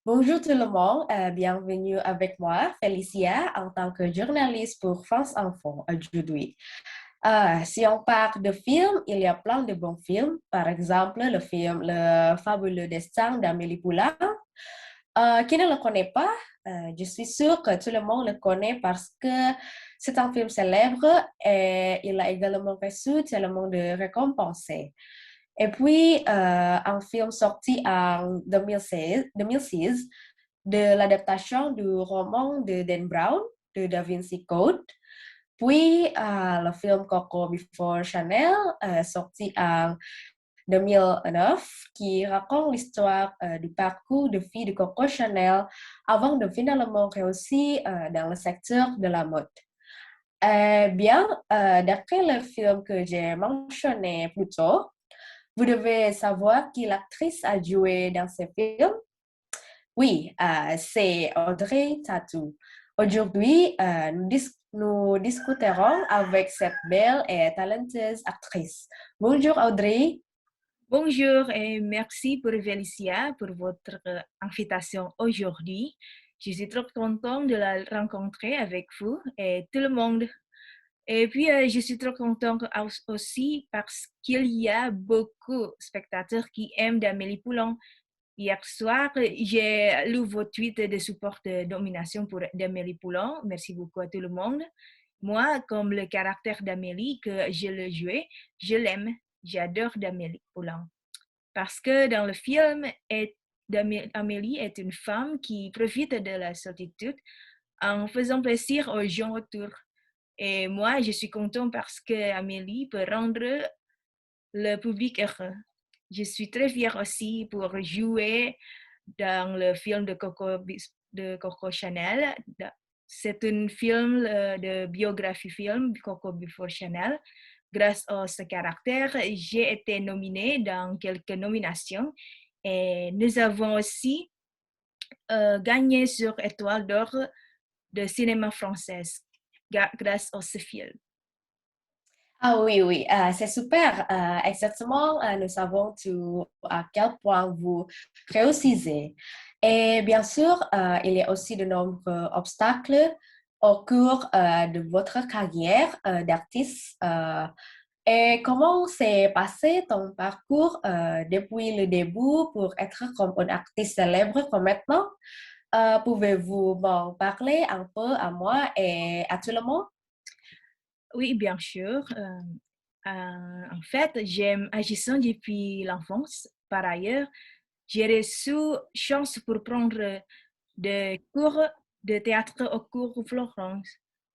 Bonjour tout le monde, bienvenue avec moi, Félicia, en tant que journaliste pour France Info aujourd'hui. Si on parle de films, il y a plein de bons films. Par exemple, le film Le fabuleux destin d'Amélie Poulain. Qui ne le connaît pas? Je suis sûre que tout le monde le connaît parce que c'est un film célèbre et il a également reçu tellement de récompenses. Et puis, un film sorti en 2006 de l'adaptation du roman de Dan Brown, de Da Vinci Code. Puis, le film Coco Before Chanel, sorti en 2009, qui raconte l'histoire du parcours de vie de Coco Chanel avant de finalement réussir dans le secteur de la mode. D'après le film que j'ai mentionné plus tôt, vous devez savoir qui l'actrice a joué dans ce film. Oui, c'est Audrey Tautou. Aujourd'hui, nous discuterons avec cette belle et talentueuse actrice. Bonjour Audrey. Bonjour et merci pour Félicia pour votre invitation aujourd'hui. Je suis trop contente de la rencontrer avec vous et tout le monde. Et puis, je suis trop contente aussi parce qu'il y a beaucoup de spectateurs qui aiment d'Amélie Poulain. Hier soir, j'ai lu votre tweet de support de nomination pour d'Amélie Poulain. Merci beaucoup à tout le monde. Moi, comme le caractère d'Amélie que je le jouais, je l'aime. J'adore d'Amélie Poulain. Parce que dans le film, Amélie est une femme qui profite de la solitude en faisant plaisir aux gens autour. Et moi, je suis contente parce que Amélie peut rendre le public heureux. Je suis très fière aussi pour jouer dans le film de Coco Chanel. C'est un film de biographie film, Coco Before Chanel. Grâce à ce caractère, j'ai été nominée dans quelques nominations et nous avons aussi gagné sur Étoile d'Or de cinéma français grâce à ce film. Ah oui, oui, c'est super. Exactement, nous savons tout à quel point vous réussissez. Et bien sûr, il y a aussi de nombreux obstacles au cours de votre carrière d'artiste. Et comment s'est passé ton parcours depuis le début pour être comme une artiste célèbre comme maintenant? Pouvez-vous m'en parler un peu à moi et à tout le monde? Oui, bien sûr. En fait, j'aime agissant depuis l'enfance. Par ailleurs, j'ai reçu chance pour prendre des cours de théâtre au cours Florence.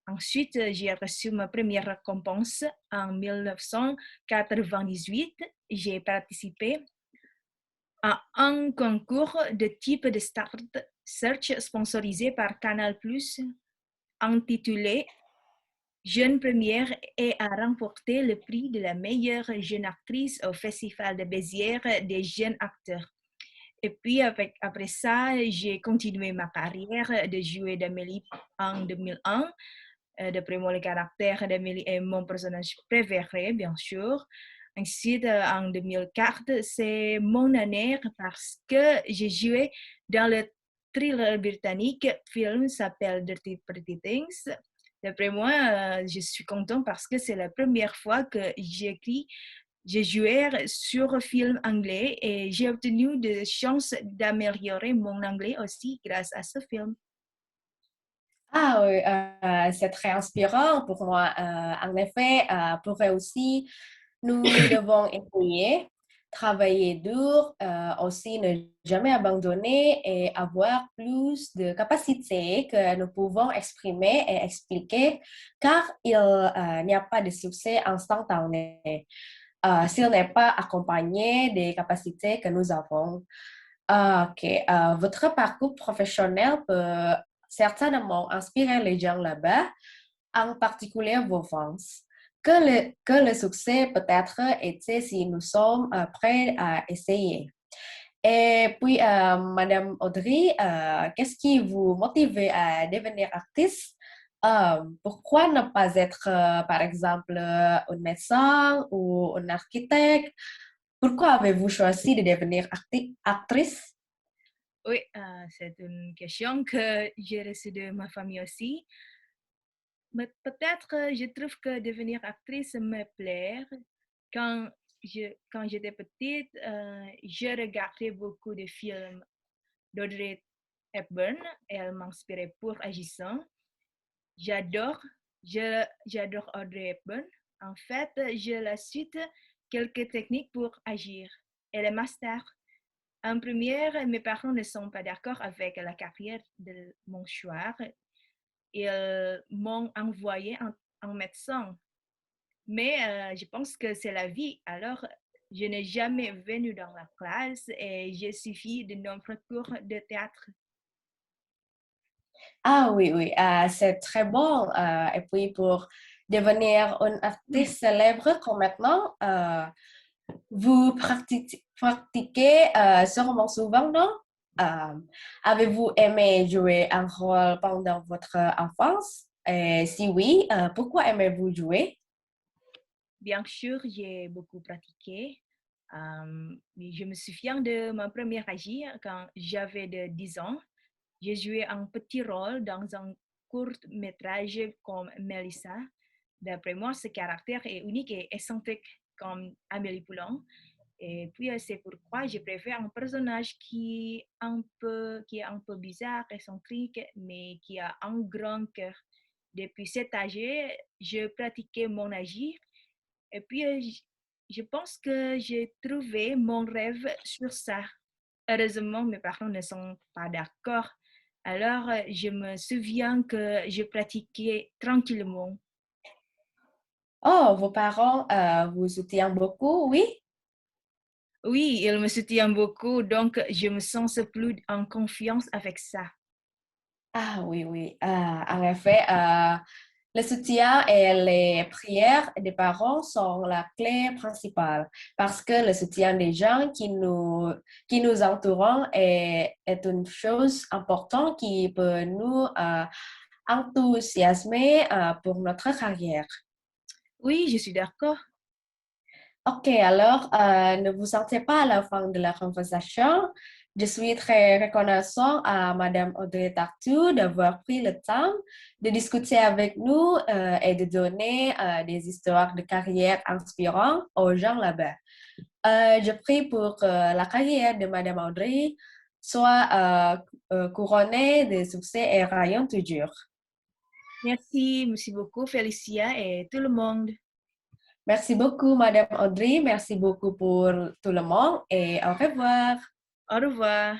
Ensuite, j'ai reçu ma première récompense en 1998. J'ai participé à un concours de type de Start Search sponsorisé par Canal+, intitulé Jeune première et a remporté le prix de la meilleure jeune actrice au Festival de Béziers des jeunes acteurs. Et puis après ça, j'ai continué ma carrière de jouer d'Amélie en 2001. D'après moi, le caractère d'Amélie est mon personnage préféré, bien sûr. Ensuite, en 2004, c'est mon année parce que j'ai joué dans le thriller britannique. Le film s'appelle Dirty Pretty Things. D'après moi, je suis contente parce que c'est la première fois que j'ai joué sur un film anglais et j'ai obtenu de chances d'améliorer mon anglais aussi grâce à ce film. Ah oui, c'est très inspirant pour moi. En effet, pour réussir, nous devons essayer, travailler dur, aussi ne jamais abandonner et avoir plus de capacités que nous pouvons exprimer et expliquer, car il n'y a pas de succès instantané s'il n'est pas accompagné des capacités que nous avons. Ok, votre parcours professionnel peut certainement inspirer les gens là-bas, en particulier vos fans. Que le succès peut-être était si nous sommes prêts à essayer. Et puis, Madame Audrey, qu'est-ce qui vous motive à devenir artiste? Pourquoi ne pas être, par exemple, un médecin ou un architecte? Pourquoi avez-vous choisi de devenir actrice? Oui, c'est une question que j'ai reçue de ma famille aussi. Mais peut-être je trouve que devenir actrice me plaît. Quand quand j'étais petite, je regardais beaucoup de films d'Audrey Hepburn et elle m'inspirait pour agissant. J'adore, j'adore Audrey Hepburn. En fait, je la cite quelques techniques pour agir. Elle est master. En première, mes parents ne sont pas d'accord avec la carrière de mon choix. Ils m'ont envoyé en médecin. Mais je pense que c'est la vie. Alors, je n'ai jamais venu dans la classe et j'ai suivi de nombreux cours de théâtre. Ah oui, oui, c'est très bon. Et puis pour devenir une artiste célèbre comme maintenant, vous pratiquez sûrement souvent, non? Euh, Avez-vous aimé jouer un rôle pendant votre enfance? Et si oui, pourquoi aimez-vous jouer? Bien sûr, j'ai beaucoup pratiqué. Mais je me souviens de ma première agir quand j'avais de 10 ans. J'ai joué un petit rôle dans un court métrage comme Melissa. D'après moi, ce caractère est unique et excentrique comme Amélie Poulain. Et puis, c'est pourquoi je préfère un personnage qui est un peu bizarre, excentrique, mais qui a un grand cœur. Depuis cet âge, je pratiquais mon agir et puis, je pense que j'ai trouvé mon rêve sur ça. Heureusement, mes parents ne sont pas d'accord. Alors, je me souviens que je pratiquais tranquillement. Oh, vos parents vous soutiennent beaucoup, oui? Oui, ils me soutiennent beaucoup, donc je me sens plus en confiance avec ça. Ah oui, oui. En effet, le soutien et les prières des parents sont la clé principale parce que le soutien des gens qui nous entourent est une chose importante qui peut nous enthousiasmer pour notre carrière. Oui, je suis d'accord. Ok, alors ne vous sentez pas à la fin de la conversation. Je suis très reconnaissant à Madame Audrey Tartu d'avoir pris le temps de discuter avec nous et de donner des histoires de carrière inspirantes aux gens là-bas. Je prie pour que la carrière de Madame Audrey soit couronnée de succès et rayonne toujours. Merci beaucoup, Félicia et tout le monde. Merci beaucoup, Madame Audrey. Merci beaucoup pour tout le monde et au revoir. Au revoir.